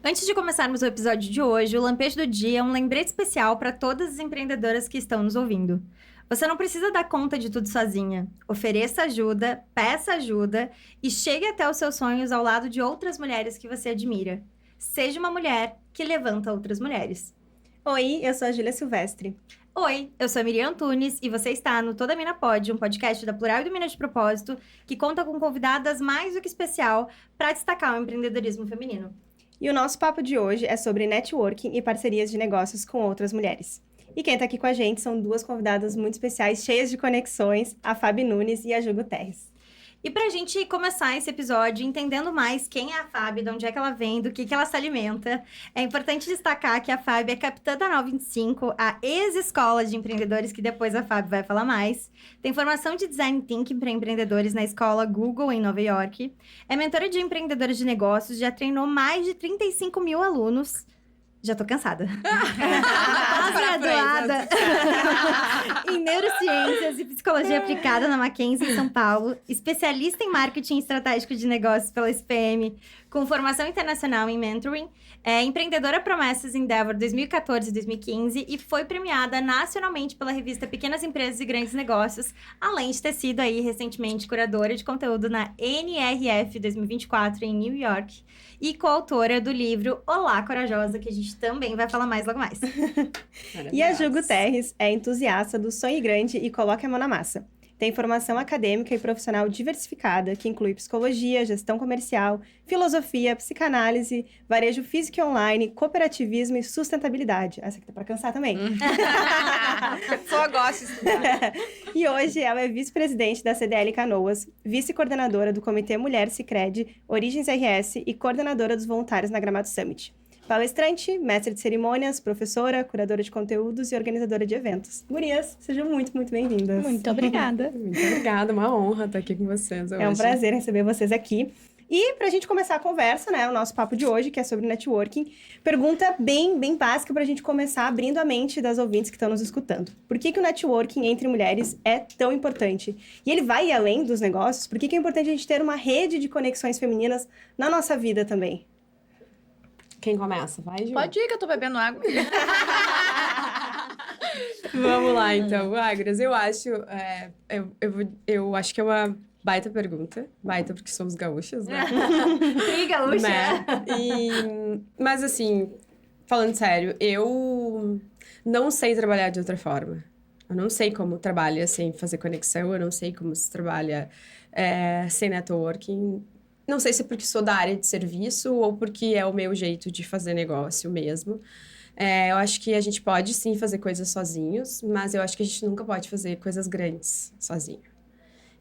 Antes de começarmos o episódio de hoje, o Lampejo do Dia é um lembrete especial para todas as empreendedoras que estão nos ouvindo. Você não precisa dar conta de tudo sozinha. Ofereça ajuda, peça ajuda e chegue até os seus sonhos ao lado de outras mulheres que você admira. Seja uma mulher que levanta outras mulheres. Oi, eu sou a Júlia Silvestre. Oi, eu sou a Miriam Antunes e você está no Toda Mina Pode, um podcast da Plural e do Mina de Propósito, que conta com convidadas mais do que especial para destacar o empreendedorismo feminino. E o nosso papo de hoje é sobre networking e parcerias de negócios com outras mulheres. E quem está aqui com a gente são duas convidadas muito especiais, cheias de conexões, a Fabi Nunes e a Ju Guterres. E pra gente começar esse episódio entendendo mais quem é a Fabi, de onde é que ela vem, do que ela se alimenta, é importante destacar que a Fabi é capitã da Nau 25, a ex-escola de empreendedores, que depois a Fabi vai falar mais. Tem formação de Design Thinking para empreendedores na escola Google, em Nova York. É mentora de empreendedores de negócios, já treinou mais de 35 mil alunos. Já tô cansada. Pós-graduada em Neurociências e Psicologia Aplicada na Mackenzie, em São Paulo. Especialista em Marketing Estratégico de Negócios pela SPM, com formação internacional em Mentoring. É empreendedora Promessas Endeavor 2014 e 2015 e foi premiada nacionalmente pela revista Pequenas Empresas e Grandes Negócios, além de ter sido aí recentemente curadora de conteúdo na NRF 2024 em New York e coautora do livro Olá Corajosa, que a gente também vai falar mais logo mais. E a Ju Guterres é entusiasta do Sonhe Grande e Coloque a Mão na Massa. Tem formação acadêmica e profissional diversificada, que inclui psicologia, gestão comercial, filosofia, psicanálise, varejo físico e online, cooperativismo e sustentabilidade. Essa aqui tá pra cansar também. A pessoa gosta de estudar. E hoje ela é vice-presidente da CDL Canoas, vice-coordenadora do Comitê Mulher Sicredi, Origens RS e coordenadora dos voluntários na Gramado Summit. Palestrante, mestre de cerimônias, professora, curadora de conteúdos e organizadora de eventos. Gurias, sejam muito, muito bem-vindas. Muito obrigada. Muito obrigada, uma honra estar aqui com vocês hoje. É um prazer receber vocês aqui. E pra gente começar a conversa, né, o nosso papo de hoje, que é sobre networking, pergunta bem básica pra gente começar abrindo a mente das ouvintes que estão nos escutando. Por que o networking entre mulheres é tão importante? E ele vai além dos negócios? Por que é importante a gente ter uma rede de conexões femininas na nossa vida também? Quem começa? Vai, Ju? Pode ir que eu tô bebendo água. Vamos lá, então. Agras, eu acho... eu acho que é uma baita pergunta. Baita porque somos gaúchas, né? Sim, gaúcha. Né? Mas, assim, falando sério, eu não sei trabalhar de outra forma. Eu não sei como trabalha sem fazer conexão. Eu não sei como se trabalha sem networking. Não sei se é porque sou da área de serviço ou porque é o meu jeito de fazer negócio mesmo. Eu acho que a gente pode, sim, fazer coisas sozinhos, mas eu acho que a gente nunca pode fazer coisas grandes sozinho.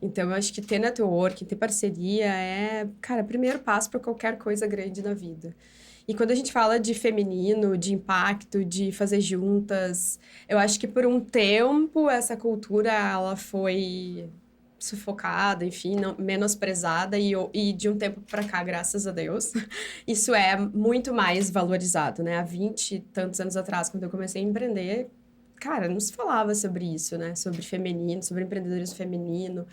Então, eu acho que ter network, ter parceria cara, o primeiro passo para qualquer coisa grande na vida. E quando a gente fala de feminino, de impacto, de fazer juntas, eu acho que por um tempo essa cultura, ela foi sufocada, enfim, menosprezada e de um tempo para cá, graças a Deus, isso é muito mais valorizado, né? Há 20 e tantos anos atrás, quando eu comecei a empreender, cara, não se falava sobre isso, né? Sobre feminino, sobre empreendedorismo feminino.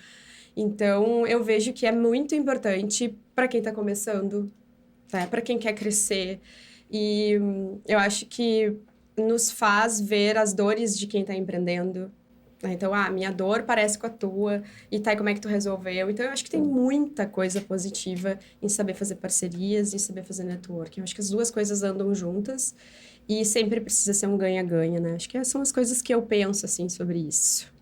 Então, eu vejo que é muito importante para quem está começando, né? Para quem quer crescer. E eu acho que nos faz ver as dores de quem está empreendendo. Então, minha dor parece com a tua, e tá, e como é que tu resolveu? Então, eu acho que tem muita coisa positiva em saber fazer parcerias, em saber fazer networking. Eu acho que as duas coisas andam juntas e sempre precisa ser um ganha-ganha, né? Acho que são as coisas que eu penso, assim, sobre isso.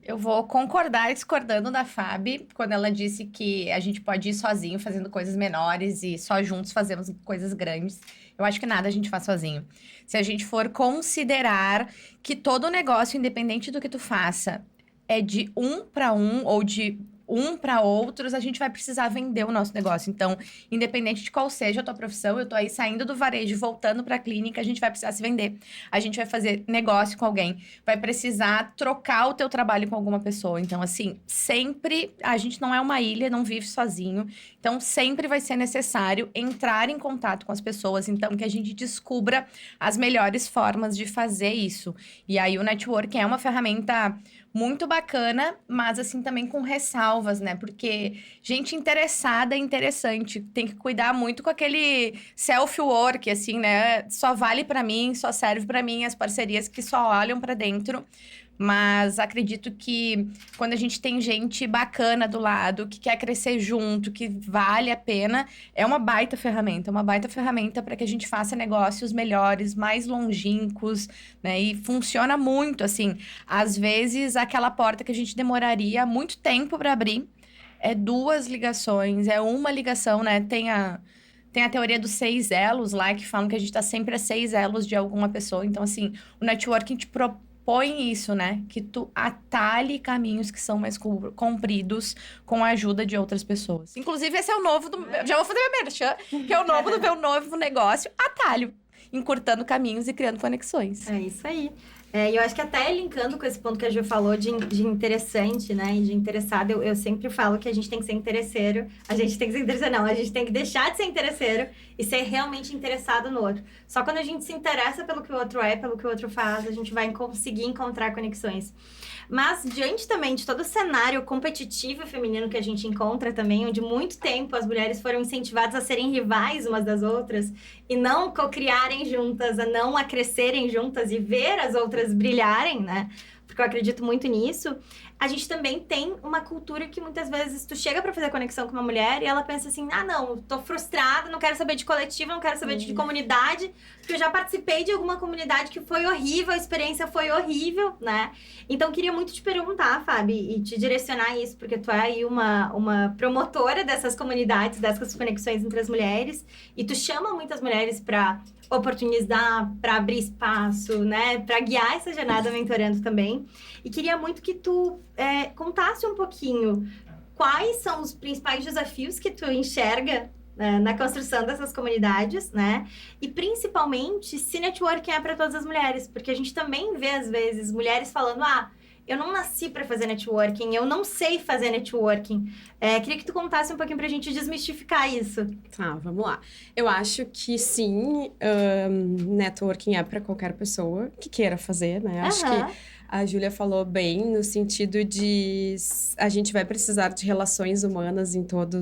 Eu vou concordar discordando da Fabi, quando ela disse que a gente pode ir sozinho fazendo coisas menores e só juntos fazemos coisas grandes. Eu acho que nada a gente faz sozinho. Se a gente for considerar que todo negócio, independente do que tu faça, é de um para um ou de um para outros, a gente vai precisar vender o nosso negócio. Então, independente de qual seja a tua profissão, eu tô aí saindo do varejo, voltando para a clínica, a gente vai precisar se vender. A gente vai fazer negócio com alguém, vai precisar trocar o teu trabalho com alguma pessoa. Então, assim, sempre, a gente não é uma ilha, não vive sozinho. Então, sempre vai ser necessário entrar em contato com as pessoas. Então, que a gente descubra as melhores formas de fazer isso. E aí, o networking é uma ferramenta muito bacana, mas assim, também com ressalvas salvas, né? Porque gente interessada é interessante. Tem que cuidar muito com aquele self-work, assim, né? Só vale pra mim, só serve pra mim, as parcerias que só olham pra dentro. Mas acredito que quando a gente tem gente bacana do lado, que quer crescer junto, que vale a pena, é uma baita ferramenta para que a gente faça negócios melhores, mais longínquos, né? E funciona muito, assim. Às vezes, aquela porta que a gente demoraria muito tempo para abrir, é 2 ligações, é uma ligação, né? Tem a teoria dos 6 elos lá, que falam que a gente tá sempre a 6 elos de alguma pessoa. Então, assim, o networking te propõe isso, né? Que tu atalhe caminhos que são mais compridos com a ajuda de outras pessoas. Inclusive, esse é o novo do... Já vou fazer meu merchan, que é o novo do meu novo negócio, atalho. Encurtando caminhos e criando conexões. É isso aí. E eu acho que até linkando com esse ponto que a Ju falou de interessante, né? E de interessado, eu sempre falo que a gente tem que ser interesseiro. A gente tem que ser interesseiro, não. A gente tem que deixar de ser interesseiro e ser realmente interessado no outro. Só quando a gente se interessa pelo que o outro é, pelo que o outro faz, a gente vai conseguir encontrar conexões. Mas, diante também de todo o cenário competitivo feminino que a gente encontra também, onde muito tempo as mulheres foram incentivadas a serem rivais umas das outras e não co-criarem juntas, a crescerem juntas e ver as outras brilharem, né? Porque eu acredito muito nisso. A gente também tem uma cultura que muitas vezes tu chega pra fazer conexão com uma mulher e ela pensa assim, não, tô frustrada, não quero saber de coletivo, não quero saber de comunidade, porque eu já participei de alguma comunidade que foi horrível, a experiência foi horrível, né? Então, queria muito te perguntar, Fábio, e te direcionar isso, porque tu é aí uma promotora dessas comunidades, dessas conexões entre as mulheres, e tu chama muitas mulheres pra oportunizar, para abrir espaço, né? Para guiar essa jornada mentorando também. E queria muito que tu contasse um pouquinho quais são os principais desafios que tu enxerga na construção dessas comunidades, né? E principalmente se networking é para todas as mulheres, porque a gente também vê às vezes mulheres falando, eu não nasci para fazer networking, eu não sei fazer networking. Queria que tu contasse um pouquinho pra gente desmistificar isso. Tá, vamos lá. Eu acho que sim, networking é para qualquer pessoa que queira fazer, né? Acho que a Júlia falou bem no sentido de a gente vai precisar de relações humanas em toda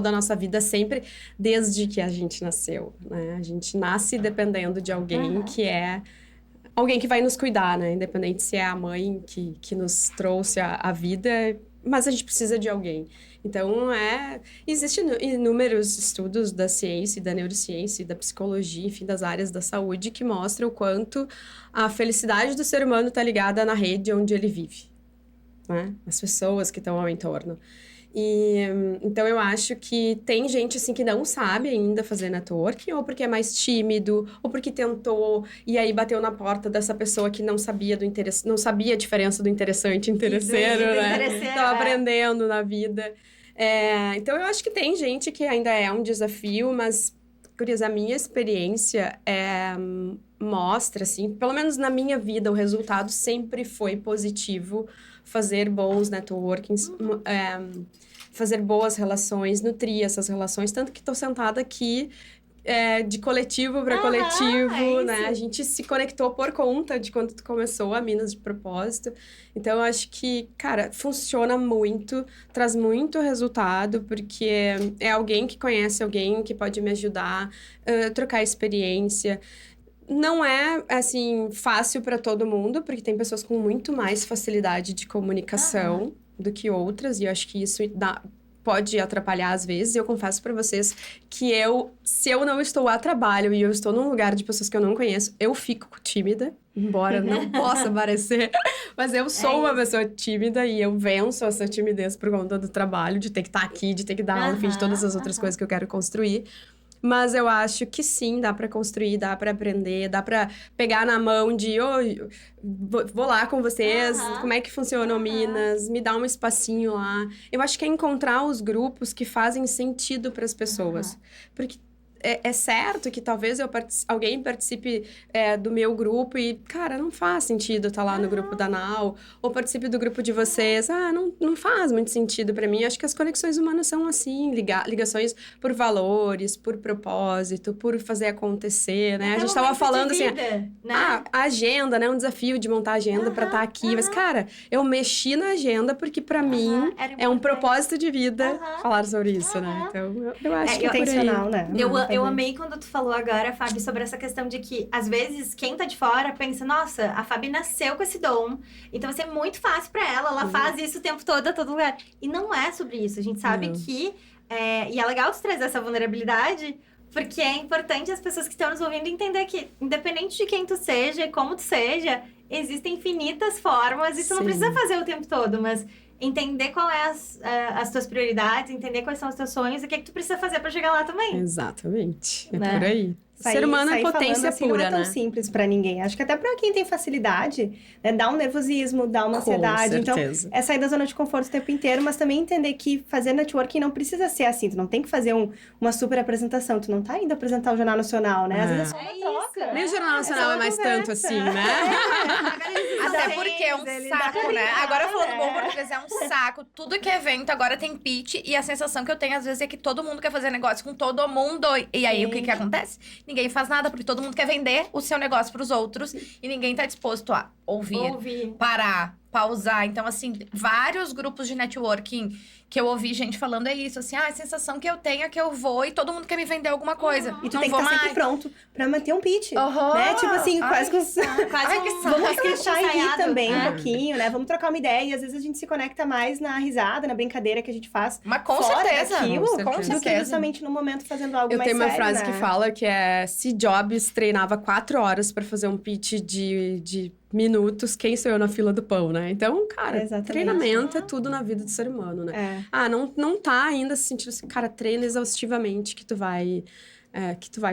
a nossa vida sempre, desde que a gente nasceu, né? A gente nasce dependendo de alguém que é alguém que vai nos cuidar, né? Independente se é a mãe que nos trouxe a vida, mas a gente precisa de alguém. Então, existem inúmeros estudos da ciência, da neurociência, da psicologia, enfim, das áreas da saúde, que mostram o quanto a felicidade do ser humano está ligada na rede onde ele vive, né? As pessoas que estão ao entorno. Então, eu acho que tem gente, assim, que não sabe ainda fazer networking, ou porque é mais tímido, ou porque tentou, e aí bateu na porta dessa pessoa que não sabia não sabia a diferença do interessante e interesseiro, né? Tava aprendendo na vida. Então, eu acho que tem gente que ainda é um desafio, mas, curioso, a minha experiência mostra, assim, pelo menos na minha vida, o resultado sempre foi positivo, fazer bons networkings, fazer boas relações, nutrir essas relações, tanto que estou sentada aqui de coletivo para coletivo, né? A gente se conectou por conta de quando tu começou a Minas de Propósito. Então, eu acho que, cara, funciona muito, traz muito resultado, porque é alguém que conhece alguém que pode me ajudar, trocar experiência. Não é, assim, fácil para todo mundo, porque tem pessoas com muito mais facilidade de comunicação do que outras, e eu acho que isso pode atrapalhar às vezes. E eu confesso para vocês que se eu não estou a trabalho e eu estou num lugar de pessoas que eu não conheço, eu fico tímida, embora não possa parecer, mas eu sou uma pessoa tímida e eu venço essa timidez por conta do trabalho, de ter que estar aqui, de ter que dar aula, enfim, de todas as outras coisas que eu quero construir. Mas eu acho que sim, dá para construir, dá para aprender, dá para pegar na mão de, vou lá com vocês, como é que funciona o Minas, me dá um espacinho lá. Eu acho que é encontrar os grupos que fazem sentido para as pessoas. Porque é certo que talvez alguém participe do meu grupo e, cara, não faz sentido estar lá no grupo da Nau, ou participe do grupo de vocês. Não faz muito sentido pra mim. Acho que as conexões humanas são assim, ligações por valores, por propósito, por fazer acontecer, né? A gente tava falando assim, né? a agenda, né? Um desafio de montar a agenda pra estar aqui. Mas, cara, eu mexi na agenda porque pra mim é um propósito de vida falar sobre isso, né? Então, eu acho que é intencional, né? Eu amei quando tu falou agora, Fábio, sobre essa questão de que, às vezes, quem tá de fora pensa, nossa, a Fábio nasceu com esse dom, então vai ser muito fácil pra ela, ela faz isso o tempo todo, a todo lugar. E não é sobre isso, a gente sabe que... e é legal tu trazer essa vulnerabilidade, porque é importante as pessoas que estão nos ouvindo entender que, independente de quem tu seja e como tu seja, existem infinitas formas e tu não precisa fazer o tempo todo, mas... entender qual é as tuas prioridades, entender quais são os teus sonhos e o que tu precisa fazer pra chegar lá também. Exatamente. É Né? por aí. Ser humano é potência assim, pura, não é tão né? simples pra ninguém. Acho que até pra quem tem facilidade, né, dá um nervosismo, dá uma ansiedade. Então, é sair da zona de conforto o tempo inteiro, mas também entender que fazer networking não precisa ser assim. Tu não tem que fazer uma super apresentação. Tu não tá indo apresentar o Jornal Nacional, né? Às vezes é só uma troca. Nem o Jornal Nacional é mais tanto assim, né? Até porque é um saco, né? Agora falando bom português, é um saco. Tudo que é evento agora tem pitch. E a sensação que eu tenho às vezes é que todo mundo quer fazer negócio com todo mundo. E aí, o que acontece? Ninguém faz nada, porque todo mundo quer vender o seu negócio pros outros. E ninguém tá disposto a ouvir. Parar, pausar. Então, assim, vários grupos de networking que eu ouvi gente falando é isso, assim, a sensação que eu tenho é que eu vou e todo mundo quer me vender alguma coisa. E tu tem que estar sempre pronto pra manter um pitch, né? Tipo assim, quase que vamos deixar aí também um pouquinho, né? Vamos trocar uma ideia e às vezes a gente se conecta mais na risada, na brincadeira que a gente faz. Mas com fora certeza, daquilo, com do que justamente no momento fazendo algo eu mais sério, tenho uma frase né? que fala que é Steve Jobs treinava 4 horas pra fazer um pitch de minutos, quem sou eu na fila do pão, né? Então, cara, treinamento é tudo na vida do ser humano, né? Não tá ainda se sentindo assim, cara, treina exaustivamente que tu vai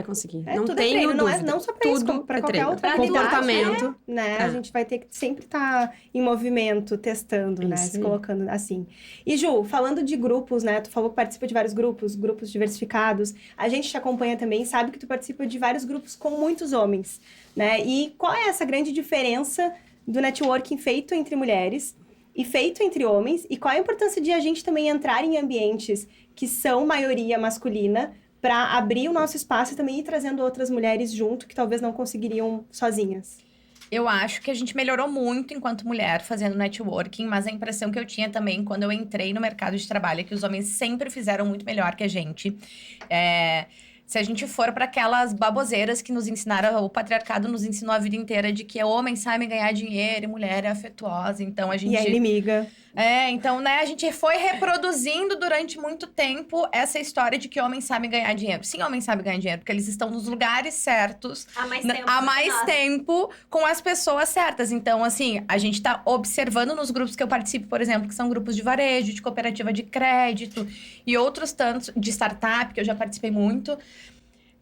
conseguir. Não tudo tenho treino, dúvida. não só pra isso, como pra qualquer outra comportamento, né? A gente vai ter que sempre estar em movimento, testando, né? Se colocando assim. E Ju, falando de grupos, né? Tu falou que participa de vários grupos diversificados. A gente te acompanha também, sabe que tu participa de vários grupos com muitos homens, né? E qual é essa grande diferença do networking feito entre mulheres e feito entre homens? E qual a importância de a gente também entrar em ambientes que são maioria masculina para abrir o nosso espaço e também ir trazendo outras mulheres junto que talvez não conseguiriam sozinhas? Eu acho que a gente melhorou muito enquanto mulher fazendo networking, mas a impressão que eu tinha também quando eu entrei no mercado de trabalho é que os homens sempre fizeram muito melhor que a gente. Se a gente for para aquelas baboseiras que nos ensinaram, o patriarcado nos ensinou a vida inteira de que homem sabe ganhar dinheiro e mulher é afetuosa, então a gente... E é inimiga. Então, né, a gente foi reproduzindo durante muito tempo essa história de que homens sabem ganhar dinheiro. Sim, homens sabem ganhar dinheiro, porque eles estão nos lugares certos, há mais tempo com as pessoas certas. Então, assim, a gente tá observando nos grupos que eu participo, por exemplo, que são grupos de varejo, de cooperativa de crédito e outros tantos, de startup, que eu já participei muito.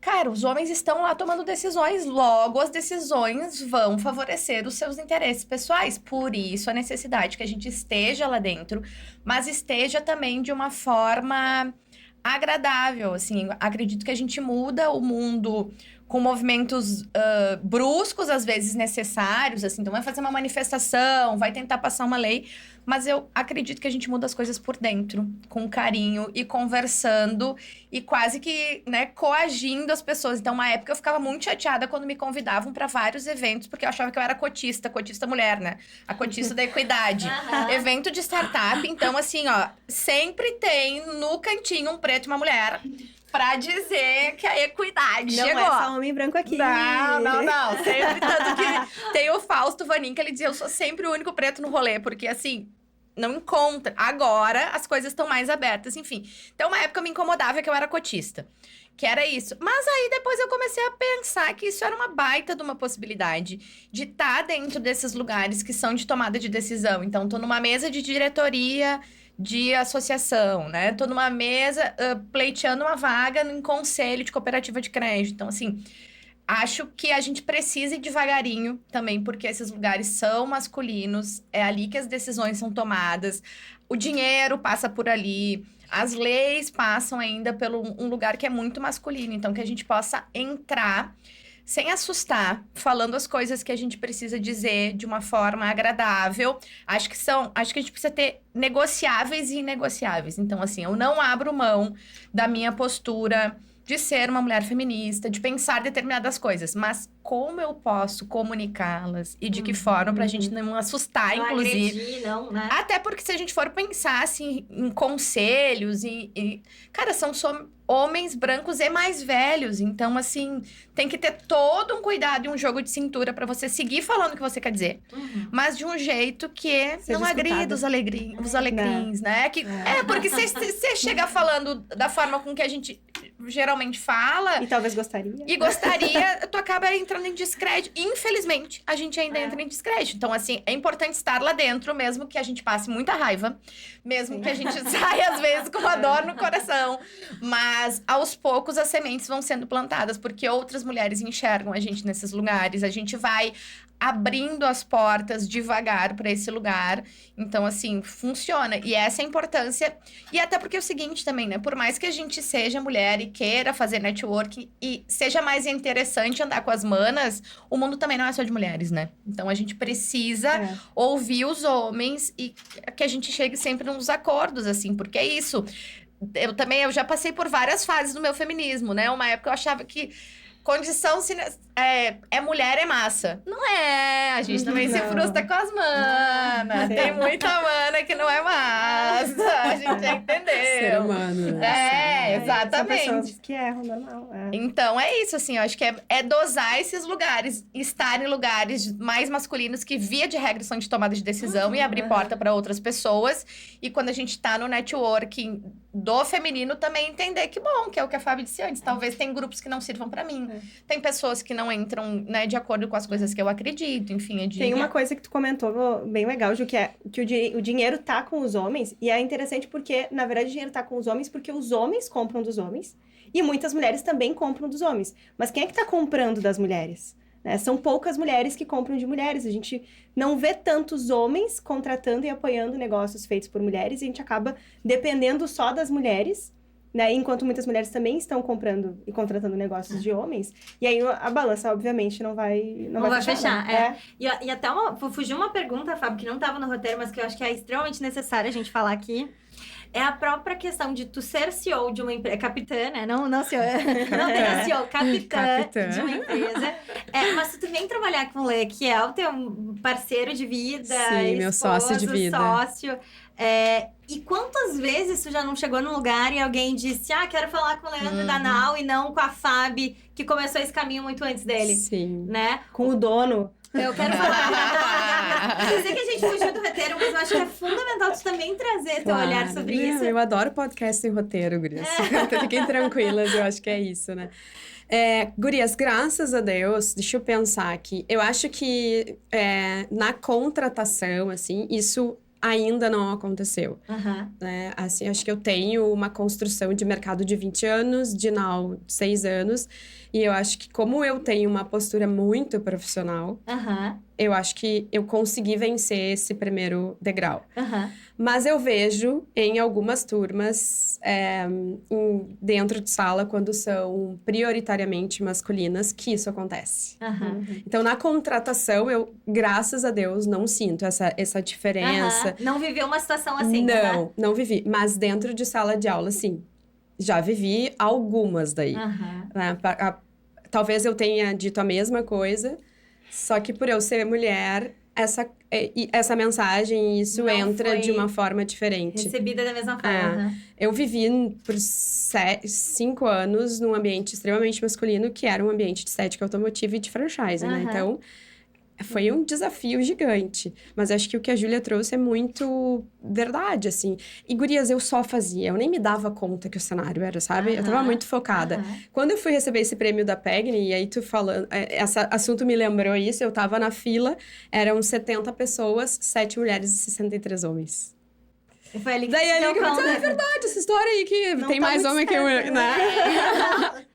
Cara, os homens estão lá tomando decisões, logo as decisões vão favorecer os seus interesses pessoais. Por isso, a necessidade que a gente esteja lá dentro, mas esteja também de uma forma agradável, assim. Acredito que a gente muda o mundo com movimentos bruscos, às vezes necessários, assim. Então, vai fazer uma manifestação, vai tentar passar uma lei. Mas eu acredito que a gente muda as coisas por dentro, com carinho e conversando e quase que, né, coagindo as pessoas. Então, uma época eu ficava muito chateada quando me convidavam para vários eventos, porque eu achava que eu era cotista mulher, né? A cotista da equidade. Evento de startup, então, assim, ó, sempre tem no cantinho um preto e uma mulher pra dizer que a equidade chegou. Não é só homem branco aqui. Não. Sempre, tanto que tem o Fausto Vanin, que ele dizia, eu sou sempre o único preto no rolê, porque assim, não encontra. Agora, as coisas estão mais abertas, enfim. Então, uma época me incomodava que eu era cotista. Que era isso. Mas aí, depois eu comecei a pensar que isso era uma baita de uma possibilidade de estar dentro desses lugares que são de tomada de decisão. Então, tô numa mesa de diretoria de associação, né? Tô numa mesa pleiteando uma vaga em conselho de cooperativa de crédito. Então, assim, acho que a gente precisa ir devagarinho também, porque esses lugares são masculinos, é ali que as decisões são tomadas, o dinheiro passa por ali, as leis passam ainda pelo um lugar que é muito masculino, então que a gente possa entrar sem assustar, falando as coisas que a gente precisa dizer de uma forma agradável. Acho que a gente precisa ter negociáveis e inegociáveis. Então, assim, eu não abro mão da minha postura de ser uma mulher feminista, de pensar determinadas coisas, mas como eu posso comunicá-las e de que forma pra gente não assustar, Não inclusive. agredir, não, né? Até porque se a gente for pensar assim em conselhos cara, são só homens brancos e mais velhos, então assim, tem que ter todo um cuidado e um jogo de cintura pra você seguir falando o que você quer dizer, mas de um jeito que Seja não agrida escutada. os alegrins, né? Porque se você chegar falando da forma com que a gente geralmente fala E talvez gostaria. e gostaria, tu acaba entrando em descrédito. Infelizmente, a gente ainda entra em descrédito. Então, assim, é importante estar lá dentro, mesmo que a gente passe muita raiva, mesmo que a gente saia, às vezes, com uma dor no coração. Mas, aos poucos, as sementes vão sendo plantadas, porque outras mulheres enxergam a gente nesses lugares. A gente vai abrindo as portas devagar para esse lugar. Então, assim, funciona. E essa é a importância. E até porque é o seguinte também, né? Por mais que a gente seja mulher e queira fazer networking e seja mais interessante andar com as manas, o mundo também não é só de mulheres, né? Então, a gente precisa ouvir os homens e que a gente chegue sempre nos acordos, assim, porque é isso. Eu já passei por várias fases do meu feminismo, né? Uma época eu achava que condição é mulher, é massa. Não é, a gente também se frustra com as manas. Tem muita mana que não é massa, a gente já entendeu. Ser humano, né? Exatamente. São pessoas que erram, normal. Então, é isso, assim, eu acho que é dosar esses lugares, estar em lugares mais masculinos que, via de regra, são de tomada de decisão e abrir porta para outras pessoas. E quando a gente tá no networking do feminino, também entender que, bom, que é o que a Fábio disse antes, talvez tem grupos que não sirvam para mim. Tem pessoas que não entram, né, de acordo com as coisas que eu acredito, enfim. Tem uma coisa que tu comentou bem legal, Ju, que é que o dinheiro tá com os homens, e é interessante porque, na verdade, o dinheiro tá com os homens porque os homens compram dos homens, e muitas mulheres também compram dos homens. Mas quem é que tá comprando das mulheres? Né? São poucas mulheres que compram de mulheres. A gente não vê tantos homens contratando e apoiando negócios feitos por mulheres, e a gente acaba dependendo só das mulheres, né? Enquanto muitas mulheres também estão comprando e contratando negócios de homens. E aí a balança, obviamente, não vai fechar. Né? E até fugiu uma pergunta, Fábio, que não estava no roteiro, mas que eu acho que é extremamente necessária a gente falar aqui. É a própria questão de tu ser CEO de uma empresa, capitã, né? Não CEO, não tem a CEO, capitã de uma empresa. Mas tu vem trabalhar com o Lê, que é o teu parceiro de vida, Sim, meu sócio de vida. Sócio. E quantas vezes tu já não chegou num lugar e alguém disse, quero falar com o Leandro Danal e não com a Fábio, que começou esse caminho muito antes dele. Sim. Né? Com o dono. Eu quero falar. Eu sei que a gente fugiu do roteiro, mas eu acho que é fundamental tu também trazer teu olhar sobre isso. Eu adoro podcast em roteiro, gurias. Fiquem tranquilas, eu acho que é isso, né? Gurias, graças a Deus, deixa eu pensar aqui. Eu acho que na contratação, assim, isso ainda não aconteceu. Né? Assim, acho que eu tenho uma construção de mercado de 20 anos, de Now de 6 anos. E eu acho que como eu tenho uma postura muito profissional, eu acho que eu consegui vencer esse primeiro degrau. Mas eu vejo em algumas turmas, dentro de sala, quando são prioritariamente masculinas, que isso acontece. Então, na contratação, eu, graças a Deus, não sinto essa diferença. Não viveu uma situação assim, né? Não vivi. Mas dentro de sala de aula, sim. Já vivi algumas daí. Né? Talvez eu tenha dito a mesma coisa, só que por eu ser mulher, essa mensagem, isso não entra foi de uma forma diferente. Recebida da mesma forma. Eu vivi por 5 anos num ambiente extremamente masculino, que era um ambiente de estética automotiva e de franchise, né? Então, foi um desafio gigante. Mas acho que o que a Júlia trouxe é muito verdade, assim. E, gurias, eu só fazia. Eu nem me dava conta que o cenário era, sabe? Eu tava muito focada. Quando eu fui receber esse prêmio da PEGNI, e aí tu falando... Esse assunto me lembrou isso. Eu tava na fila, eram 70 pessoas, 7 mulheres e 63 homens. Foi ali que daí ali que eu conta. é verdade, essa história aí que não tem tá mais homem que eu, né?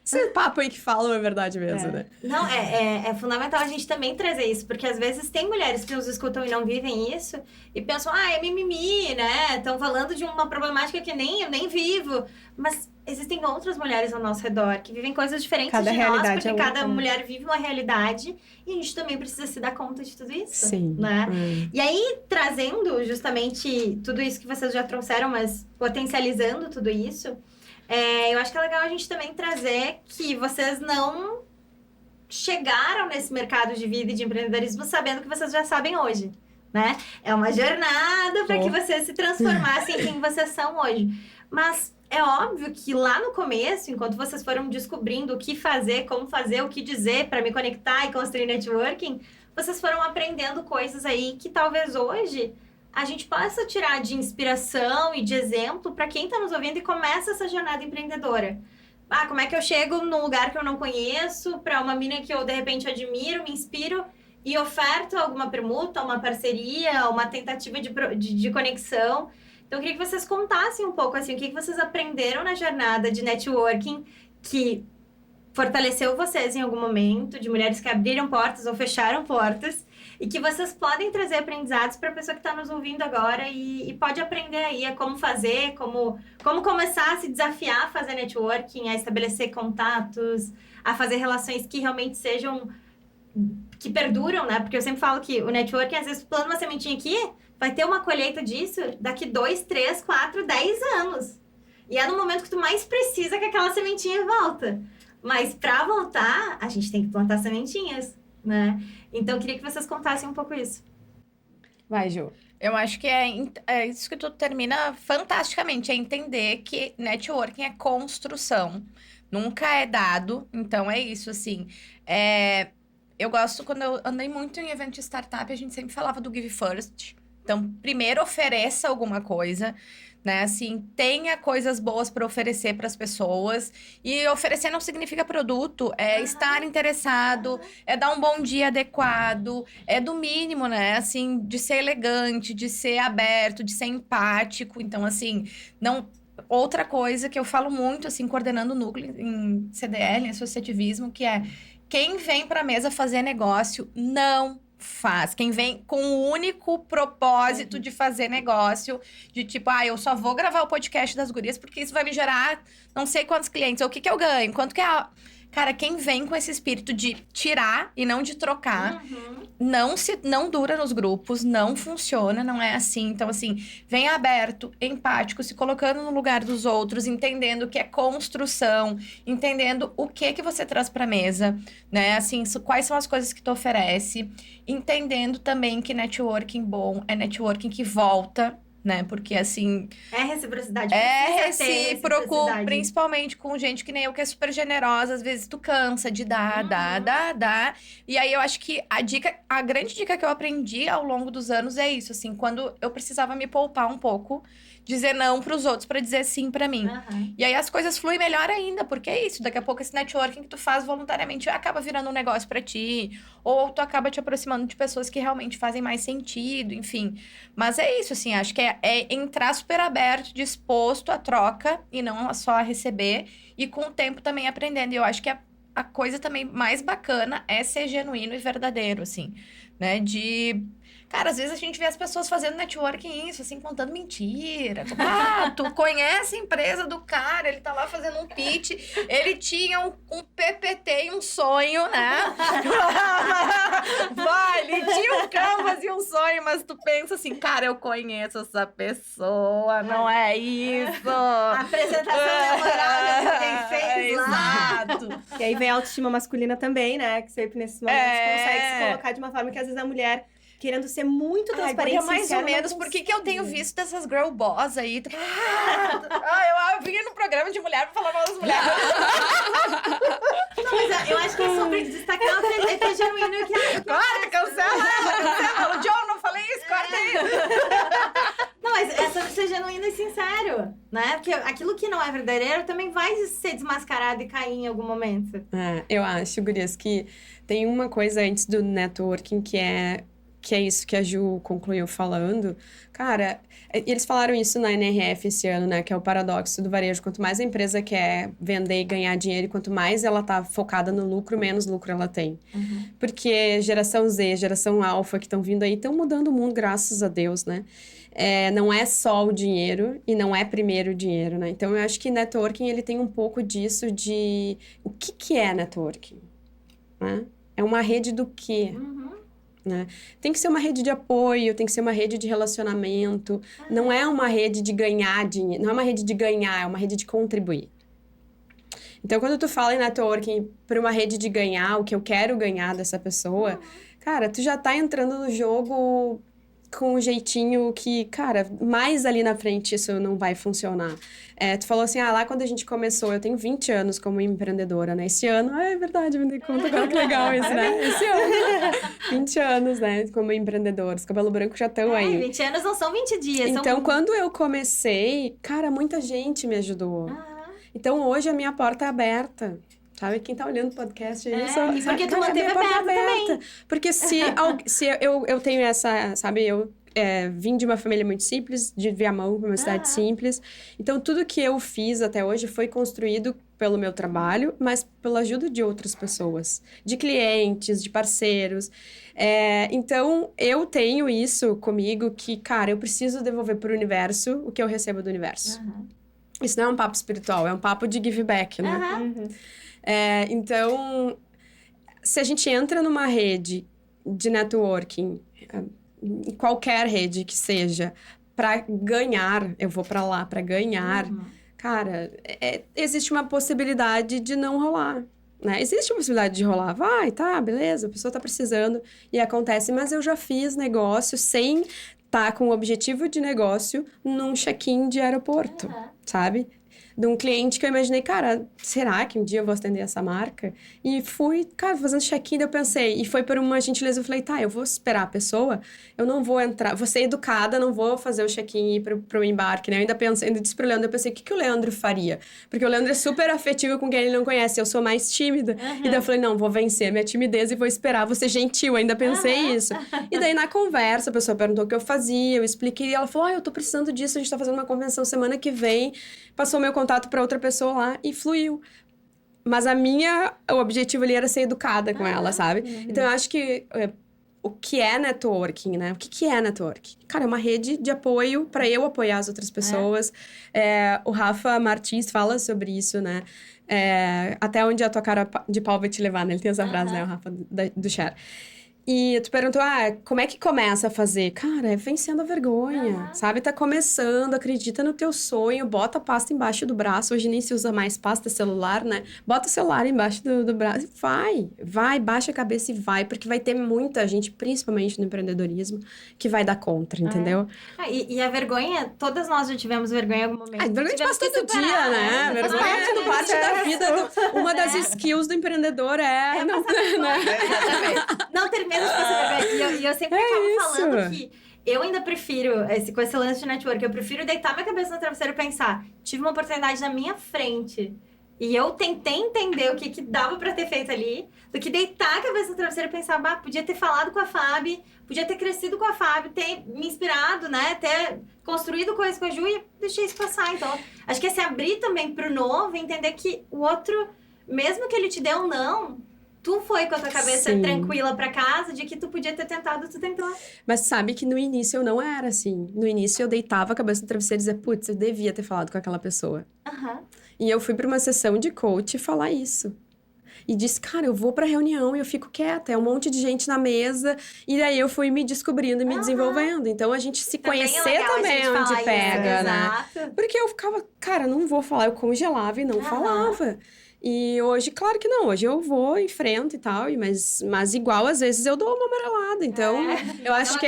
Esse papo aí que falam é verdade mesmo, né? Não, é fundamental a gente também trazer isso, porque às vezes tem mulheres que nos escutam e não vivem isso, e pensam, é mimimi, né? Estão falando de uma problemática que eu nem vivo. Mas existem outras mulheres ao nosso redor que vivem coisas diferentes Cada de nós, realidade porque é outra, cada né? mulher vive uma realidade, e a gente também precisa se dar conta de tudo isso. Sim. Né? E aí, trazendo justamente tudo isso que vocês já trouxeram, mas potencializando tudo isso, eu acho que é legal a gente também trazer que vocês não chegaram nesse mercado de vida e de empreendedorismo sabendo que vocês já sabem hoje, né? É uma jornada para que vocês se transformassem em quem vocês são hoje. Mas é óbvio que lá no começo, enquanto vocês foram descobrindo o que fazer, como fazer, o que dizer para me conectar e construir networking, vocês foram aprendendo coisas aí que talvez hoje a gente possa tirar de inspiração e de exemplo para quem está nos ouvindo e começa essa jornada empreendedora. Como é que eu chego num lugar que eu não conheço, para uma mina que eu, de repente, admiro, me inspiro e oferto alguma permuta, uma parceria, uma tentativa de conexão. Então, eu queria que vocês contassem um pouco, assim, o que vocês aprenderam na jornada de networking que fortaleceu vocês em algum momento, de mulheres que abriram portas ou fecharam portas, e que vocês podem trazer aprendizados para a pessoa que está nos ouvindo agora e pode aprender aí a como fazer, como começar a se desafiar a fazer networking, a estabelecer contatos, a fazer relações que realmente sejam, que perduram, né? Porque eu sempre falo que o networking, às vezes, planta uma sementinha aqui, vai ter uma colheita disso daqui 2, 3, 4, 10 anos. E é no momento que tu mais precisa que aquela sementinha volta. Mas para voltar, a gente tem que plantar sementinhas, né? Então, eu queria que vocês contassem um pouco isso. Vai, Ju. Eu acho que é isso que tu termina fantasticamente, é entender que networking é construção, nunca é dado. Então, é isso, assim. Eu gosto, quando eu andei muito em evento de startup, a gente sempre falava do Give First. Então, primeiro ofereça alguma coisa, né? Assim, tenha coisas boas para oferecer para as pessoas. E oferecer não significa produto, é estar interessado, é dar um bom dia adequado, é do mínimo, né? Assim, de ser elegante, de ser aberto, de ser empático. Então, assim, não. Outra coisa que eu falo muito, assim, coordenando o núcleo em CDL, em associativismo, que é quem vem para a mesa fazer negócio não faz. Quem vem com o único propósito de fazer negócio, de tipo, eu só vou gravar o podcast das gurias porque isso vai me gerar não sei quantos clientes, ou o que eu ganho, quanto que é... Cara, quem vem com esse espírito de tirar e não de trocar, não dura nos grupos, não funciona, não é assim. Então, assim, vem aberto, empático, se colocando no lugar dos outros, entendendo o que é construção, entendendo o que você traz pra mesa, né? Assim, quais são as coisas que tu oferece, entendendo também que networking bom é networking que volta, né? Porque, assim... É reciprocidade. É recíproco, principalmente com gente que nem eu, que é super generosa. Às vezes tu cansa de dar. E aí, eu acho que a grande dica que eu aprendi ao longo dos anos é isso, assim. Quando eu precisava me poupar um pouco, dizer não pros outros pra dizer sim pra mim. E aí, as coisas fluem melhor ainda, porque é isso. Daqui a pouco, esse networking que tu faz voluntariamente acaba virando um negócio pra ti. Ou tu acaba te aproximando de pessoas que realmente fazem mais sentido, enfim. Mas é isso, assim, acho que é entrar super aberto, disposto à troca e não só a receber. E com o tempo também aprendendo. E eu acho que a coisa também mais bacana é ser genuíno e verdadeiro, assim, né? Cara, às vezes a gente vê as pessoas fazendo networking isso, assim, contando mentira. Tipo, tu conhece a empresa do cara, ele tá lá fazendo um pitch, ele tinha um PPT e um sonho, né? Ele tinha um canvas e um sonho, mas tu pensa assim, cara, eu conheço essa pessoa, não é isso. A apresentação memorável que alguém fez lá. Exato. E aí vem a autoestima masculina também, né? Que sempre nesses momentos consegue se colocar de uma forma que às vezes a mulher... querendo ser muito transparente, mais ou menos. Por que eu tenho visto dessas girl boss aí? Eu vim no programa de mulher pra falar mal das mulheres. Não, mas eu acho que é sobre destacar o que é genuíno e que Corta, cancela. O John, não falei isso, corta aí. Não, mas é sobre ser genuíno e sincero, né? Porque aquilo que não é verdadeiro também vai ser desmascarado e cair em algum momento. Eu acho, gurias, que tem uma coisa antes do networking que é que é isso que a Ju concluiu falando, cara, eles falaram isso na NRF esse ano, né? Que é o paradoxo do varejo. Quanto mais a empresa quer vender e ganhar dinheiro, quanto mais ela tá focada no lucro, menos lucro ela tem. Porque geração Z, geração alfa que estão vindo aí, estão mudando o mundo, graças a Deus, né? Não é só o dinheiro e não é primeiro o dinheiro, né? Então, eu acho que networking, ele tem um pouco disso de... O que é networking? Né? É uma rede do quê? Né? Tem que ser uma rede de apoio, tem que ser uma rede de relacionamento. Não é uma rede de ganhar dinheiro, não é uma rede de ganhar, é uma rede de contribuir. Então, quando tu fala em networking para uma rede de ganhar, o que eu quero ganhar dessa pessoa, cara, tu já tá entrando no jogo com um jeitinho que, cara, mais ali na frente isso não vai funcionar. Tu falou assim, lá quando a gente começou, eu tenho 20 anos como empreendedora, né? Esse ano, é verdade, me dei conta agora que legal isso, né? Esse ano, 20 anos, né, como empreendedores, cabelo branco já estão aí. 20 anos não são 20 dias. Então, quando eu comecei, cara, muita gente me ajudou. Então, hoje a minha porta é aberta. Sabe, quem tá olhando o podcast aí, e porque tu manteve aberta também. Porque se eu tenho essa, sabe, eu vim de uma família muito simples, de Viamão, uma cidade simples. Então, tudo que eu fiz até hoje foi construído pelo meu trabalho, mas pela ajuda de outras pessoas, de clientes, de parceiros. Então, eu tenho isso comigo que, cara, eu preciso devolver pro universo o que eu recebo do universo. Isso não é um papo espiritual, é um papo de give back, né? Então, se a gente entra numa rede de networking, em qualquer rede que seja, para ganhar, eu vou para lá para ganhar, cara, existe uma possibilidade de não rolar, né? Existe uma possibilidade de rolar, vai, tá, beleza, a pessoa tá precisando e acontece, mas eu já fiz negócio sem estar com o objetivo de negócio num check-in de aeroporto, sabe? De um cliente que eu imaginei, cara, será que um dia eu vou atender essa marca? E fui, cara, fazendo check-in, eu pensei, e foi por uma gentileza, eu falei, tá, eu vou esperar a pessoa, eu não vou entrar, vou ser educada, não vou fazer o check-in e ir pro embarque, né? Eu ainda pensei, ainda disse pro Leandro, eu pensei, o que o Leandro faria? Porque o Leandro é super afetivo com quem ele não conhece, eu sou mais tímida. E daí eu falei, não, vou vencer minha timidez e vou esperar, vou ser gentil, ainda pensei isso. E daí na conversa, a pessoa perguntou o que eu fazia, eu expliquei, e ela falou, eu tô precisando disso, a gente tá fazendo uma convenção semana que vem, passou meu contato para outra pessoa lá e fluiu. Mas o objetivo ali era ser educada com ela, sabe? Então, eu acho que o que é networking, né? O que é networking? Cara, é uma rede de apoio para eu apoiar as outras pessoas. O Rafa Martins fala sobre isso, né? Até onde a tua cara de pau vai te levar, né? Ele tem essa frase, né? O Rafa do Cher. E tu perguntou, como é que começa a fazer? Cara, é vencendo a vergonha, sabe? Tá começando, acredita no teu sonho, bota a pasta embaixo do braço. Hoje nem se usa mais pasta celular, né? Bota o celular embaixo do braço e vai, baixa a cabeça e vai. Porque vai ter muita gente, principalmente no empreendedorismo, que vai dar contra, entendeu? E a vergonha, todas nós já tivemos vergonha em algum momento. A vergonha a gente passa todo dia, né? Vergonha é parte da vida. Uma das skills do empreendedor Não termina de passar vergonha. E eu sempre acabo falando que eu ainda prefiro, com esse lance de network, eu prefiro deitar minha cabeça no travesseiro e pensar, tive uma oportunidade na minha frente e eu tentei entender o que dava pra ter feito ali, do que deitar a cabeça no travesseiro e pensar, podia ter falado com a Fábio, podia ter crescido com a Fábio, ter me inspirado, né, ter construído coisas com a Ju e deixei isso passar. Então, acho que é se abrir também pro novo e entender que o outro, mesmo que ele te dê um não, tu foi com a tua cabeça tranquila pra casa, de que tu podia ter tentado, tu tentou. Mas sabe que no início eu não era assim. No início eu deitava a cabeça no travesseiro e dizia, putz, eu devia ter falado com aquela pessoa. E eu fui pra uma sessão de coach falar isso. E disse, cara, eu vou pra reunião e eu fico quieta. É um monte de gente na mesa. E daí eu fui me descobrindo e me desenvolvendo. Então, a gente se conhecer também onde pega, né? Exato. Porque eu ficava, cara, não vou falar. Eu congelava e não falava. E hoje, claro que não. Hoje eu vou, enfrento e tal. Mas igual, às vezes, eu dou uma amarelada. Então, eu acho que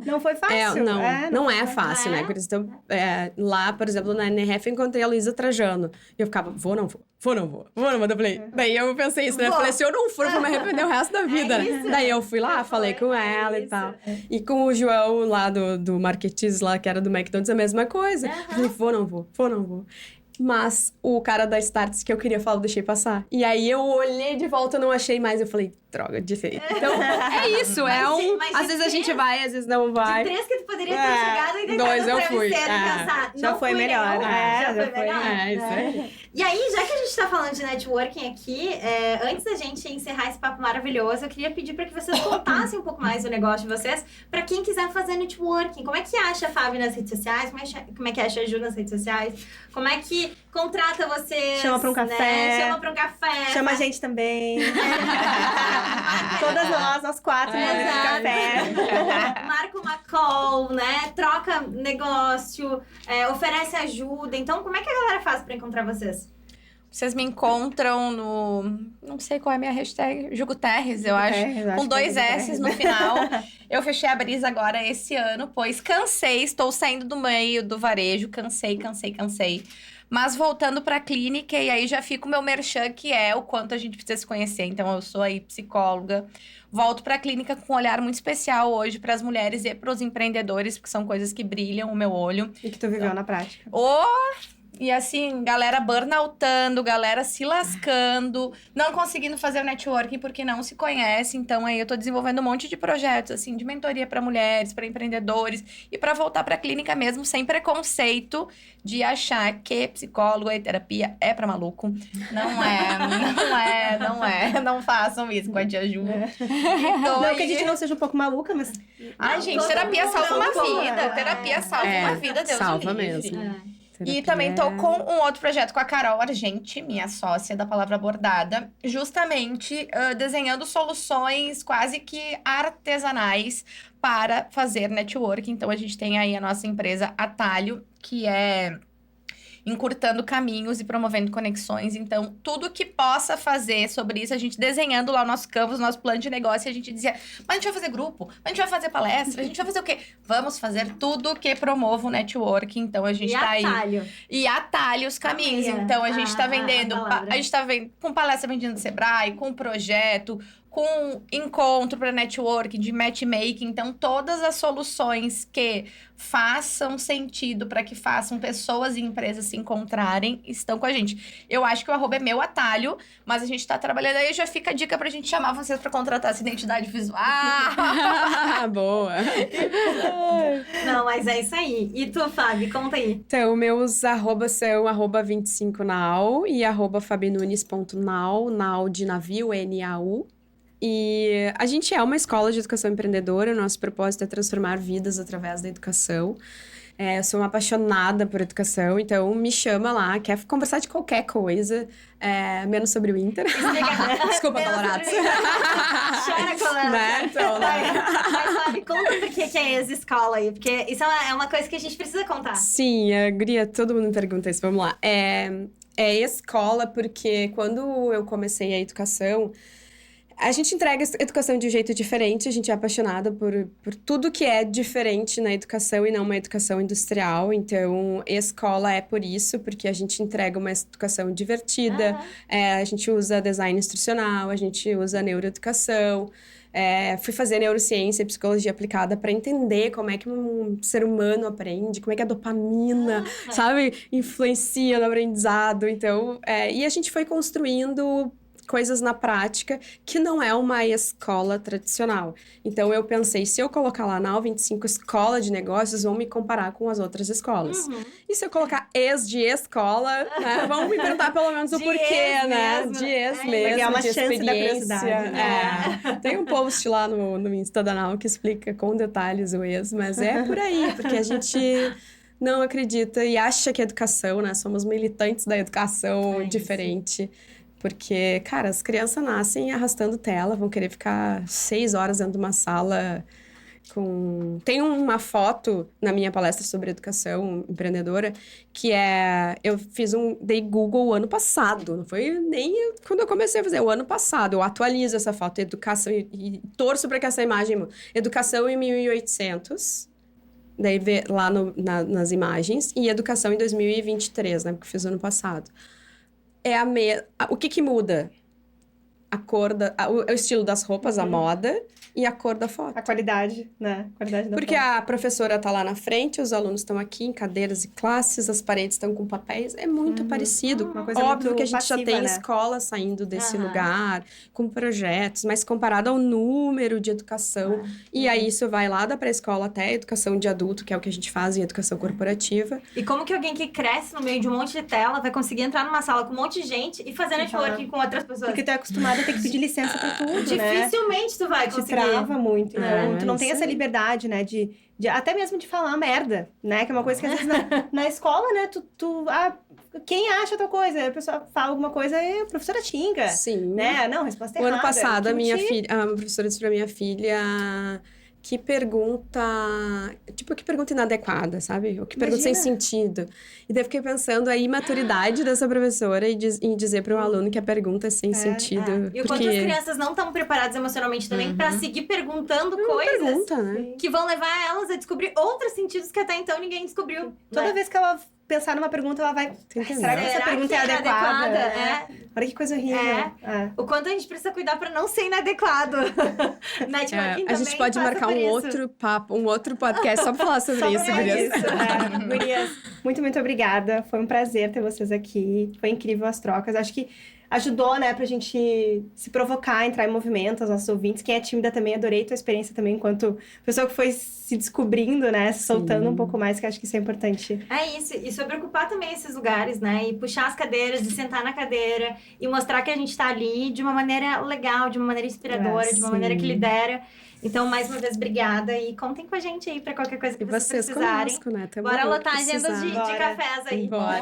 Não foi fácil. Não é fácil, né? Então, lá, por exemplo, na NRF, eu encontrei a Luísa Trajano. E eu ficava, vou, não vou. Daí eu pensei isso, né? Eu falei, se eu não for, eu vou me arrepender o resto da vida, né? Daí eu fui lá, falei com ela e tal. E com o João lá do Marketiz, lá, que era do McDonald's, a mesma coisa. Eu falei, vou, não vou. Mas o cara da Starts que eu queria falar, eu deixei passar. E aí eu olhei de volta, não achei mais. Eu falei, droga, de feito. Então, é isso. Às vezes a gente vai, às vezes não vai. De 3 que tu poderia ter chegado e deitado 2 no eu fui. travesseiro e pensar, Já não foi fui melhor. nenhum. Já foi melhor. É, isso aí. E aí, já que a gente tá falando de networking aqui, antes da gente encerrar esse papo maravilhoso, eu queria pedir pra que vocês contassem um pouco mais do negócio de vocês, pra quem quiser fazer networking. Como é que acha a Fábio nas redes sociais? Como é que acha a Ju nas redes sociais? Como é que contrata vocês? Chama pra um café. Chama pra um café. Chama a gente também. Todas nós 4, Exato. café. Marca uma call, né? Troca negócio, oferece ajuda. Então, como é que a galera faz pra encontrar vocês? Vocês me encontram no... Não sei qual é a minha hashtag. Juguterres, eu acho. Com 2 S no final. Eu fechei a brisa agora esse ano, pois cansei. Estou saindo do meio do varejo. Cansei. Mas voltando pra clínica, e aí já fica o meu merchan, que é o quanto a gente precisa se conhecer. Então, eu sou aí psicóloga. Volto pra clínica com um olhar muito especial hoje para as mulheres e para os empreendedores, porque são coisas que brilham o meu olho. E que tu viveu na prática. E assim, galera burnoutando, galera se lascando, não conseguindo fazer o networking porque não se conhece. Então, aí eu tô desenvolvendo um monte de projetos, assim, de mentoria para mulheres, para empreendedores e para voltar para a clínica mesmo, sem preconceito de achar que psicólogo e terapia é para maluco. Não é. Não façam isso com a tia Ju. Então, Não que a gente não seja um pouco maluca, mas... Ai, gente, todo terapia mundo salva é um uma pouco, vida. Terapia salva uma vida, Deus salva o livre. mesmo. E também tô com um outro projeto com a Carol Argenti, minha sócia da Palavra Bordada, justamente desenhando soluções quase que artesanais para fazer networking. Então, a gente tem aí a nossa empresa Atalho, que é encurtando caminhos e promovendo conexões. Então, tudo que possa fazer sobre isso, a gente desenhando lá o nosso canvas, o nosso plano de negócio, e a gente dizia, mas a gente vai fazer grupo, mas a gente vai fazer palestra, a gente vai fazer o quê? Vamos fazer tudo que promova o networking. Então, a gente tá aí. E atalha os caminhos. Então, a gente tá vendendo, a gente tá com palestra vendendo no Sebrae, com projeto, com encontro para networking, de matchmaking. Então, todas as soluções que façam sentido para que façam pessoas e empresas se encontrarem estão com a gente. Eu acho que o @ é meu atalho, mas a gente tá trabalhando aí. Já fica a dica pra gente chamar vocês para contratar essa identidade visual. Boa! Não, mas é isso aí. E tu, Fábio, conta aí. Então, meus arrobas são @25now e @fabinunes.now, now de navio, N-A-U. E a gente é uma escola de educação empreendedora, nosso propósito é transformar vidas através da educação. Eu sou uma apaixonada por educação, então me chama lá, quer conversar de qualquer coisa, menos sobre o Inter. Desculpa, colorados. Chora, Colorado. Né? Então, Mas, Fábio, conta por que é ex-escola aí, porque isso é uma coisa que a gente precisa contar. Sim, guria, todo mundo me pergunta isso, vamos lá. É escola porque quando eu comecei a educação, a gente entrega educação de um jeito diferente, a gente é apaixonada por tudo que é diferente na educação e não uma educação industrial. Então, escola é por isso, porque a gente entrega uma educação divertida, a gente usa design instrucional, a gente usa neuroeducação. Fui fazer neurociência e psicologia aplicada para entender como é que um ser humano aprende, como é que a dopamina, sabe, influencia no aprendizado. Então, e a gente foi construindo coisas na prática, que não é uma escola tradicional. Então, eu pensei, se eu colocar lá na U25 escola de negócios, vão me comparar com as outras escolas. E se eu colocar ex de escola, né, vão me perguntar pelo menos o porquê, né? De ex mesmo, é uma de chance da experiência. curiosidade. Tem um post lá no Insta da Nau que explica com detalhes o ex, mas é por aí, porque a gente não acredita e acha que a educação, né? Somos militantes da educação diferente. Porque, cara, as crianças nascem arrastando tela, vão querer ficar 6 horas dentro de uma sala com... Tem uma foto na minha palestra sobre educação empreendedora, que eu dei Google ano passado, não foi nem quando eu comecei a fazer, o ano passado. Eu atualizo essa foto, educação, e torço para que essa imagem mude. Educação em 1800... Daí vê lá nas imagens, e educação em 2023, né? Porque eu fiz ano passado. O que muda? a cor, o estilo das roupas, a moda e a cor da foto. A qualidade, né? A qualidade da Porque foto. a professora tá lá na frente, os alunos estão aqui em cadeiras e classes, as paredes estão com papéis, é muito parecido. Uma coisa Óbvio muito que a gente já passiva, tem né? escola saindo desse Aham. lugar, com projetos, mas comparado ao número de educação, e aí isso vai lá da pré-escola até a educação de adulto, que é o que a gente faz em educação corporativa. E como que alguém que cresce no meio de um monte de tela vai conseguir entrar numa sala com um monte de gente e fazer networking com outras pessoas? Porque tu é acostumado a ter que pedir licença pra tudo, né? Dificilmente tu vai Te conseguir. trava muito, né? É, Tu não tem isso essa aí. liberdade, né? De até mesmo de falar merda, né? Que é uma coisa que às vezes na escola, né? Quem acha tal coisa? A pessoa fala alguma coisa e a professora xinga, Sim. né? Não, a resposta é O errada. ano passado, Que a minha motivo? filha, a professora disse pra minha filha que pergunta inadequada, sabe? Ou que pergunta sem Imagina. sentido. E daí eu fiquei pensando a imaturidade dessa professora em dizer para um aluno que a pergunta é sem sentido. E o quanto as crianças não estão preparadas emocionalmente também pra seguir perguntando coisas pergunta, né? Sim. que vão levar elas a descobrir outros sentidos que até então ninguém descobriu. Toda né? vez que ela pensar numa pergunta, ela vai... Entendeu? Será que essa pergunta é adequada? É. Olha que coisa horrível. É. O quanto a gente precisa cuidar pra não ser inadequado. Networking A gente também pode passa marcar por um isso. outro papo, um outro podcast só pra falar sobre Só isso, pra gurias. isso. Gurias, muito, muito obrigada. Foi um prazer ter vocês aqui. Foi incrível as trocas. Acho que ajudou, né, pra gente se provocar, entrar em movimento, os nossos ouvintes. Quem é tímida também, adorei tua experiência também, enquanto pessoa que foi se descobrindo, né, se soltando um pouco mais, que acho que isso é importante. É isso, e sobre ocupar também esses lugares, né? E puxar as cadeiras, e sentar na cadeira, e mostrar que a gente tá ali de uma maneira legal, de uma maneira inspiradora, de uma sim. maneira que lidera. Então, mais uma vez, obrigada e contem com a gente aí pra qualquer coisa que E vocês vocês precisarem. conosco, né? Tamo Bora aí, lotar precisar. agendas de Bora. cafés aí. Bora.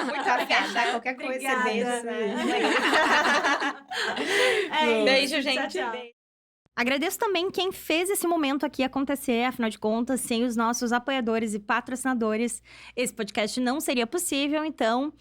Muito obrigada. Qualquer coisa, Obrigada. cerveja, né? É isso. Beijo, gente. Tchau, tchau. Agradeço também quem fez esse momento aqui acontecer, afinal de contas, sem os nossos apoiadores e patrocinadores, esse podcast não seria possível. Então,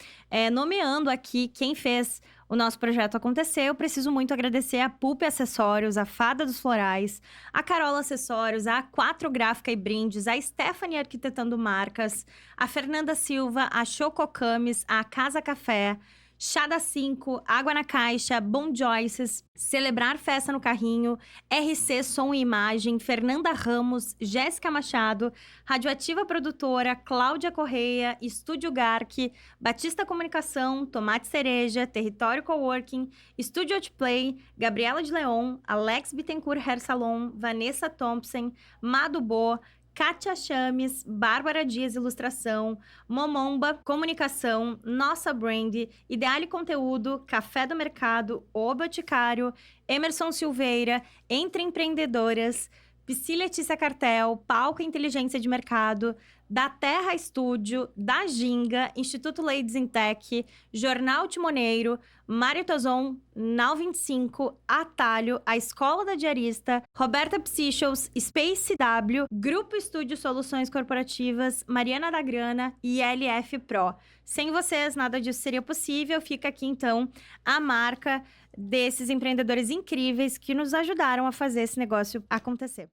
nomeando aqui quem fez o nosso projeto acontecer, eu preciso muito agradecer a Pulpe Acessórios, a Fada dos Florais, a Carola Acessórios, a A4 Gráfica e Brindes, a Stephanie Arquitetando Marcas, a Fernanda Silva, a Chococamis, a Casa Café, Chá da 5, Água na Caixa, Bom Joyces, Celebrar Festa no Carrinho, RC Som e Imagem, Fernanda Ramos, Jéssica Machado, Radioativa Produtora, Cláudia Correia, Estúdio Garque, Batista Comunicação, Tomate Cereja, Território Coworking, Estúdio Outplay, Gabriela de Leon, Alex Bittencourt Hair Salon, Vanessa Thompson, Mado Bo, Kátia Chames, Bárbara Dias Ilustração, Momomba Comunicação, Nossa Brand, Ideale Conteúdo, Café do Mercado, O Boticário, Emerson Silveira, Entre Empreendedoras, Psi Letícia Cartel, Palco Inteligência de Mercado, da Terra Estúdio, da Ginga, Instituto Ladies in Tech, Jornal Timoneiro, Mário Tozon, Nau 25, Atalho, A Escola da Diarista, Roberta Psychos, Space CW, Grupo Estúdio Soluções Corporativas, Mariana da Grana e LF Pro. Sem vocês, nada disso seria possível. Fica aqui, então, a marca desses empreendedores incríveis que nos ajudaram a fazer esse negócio acontecer.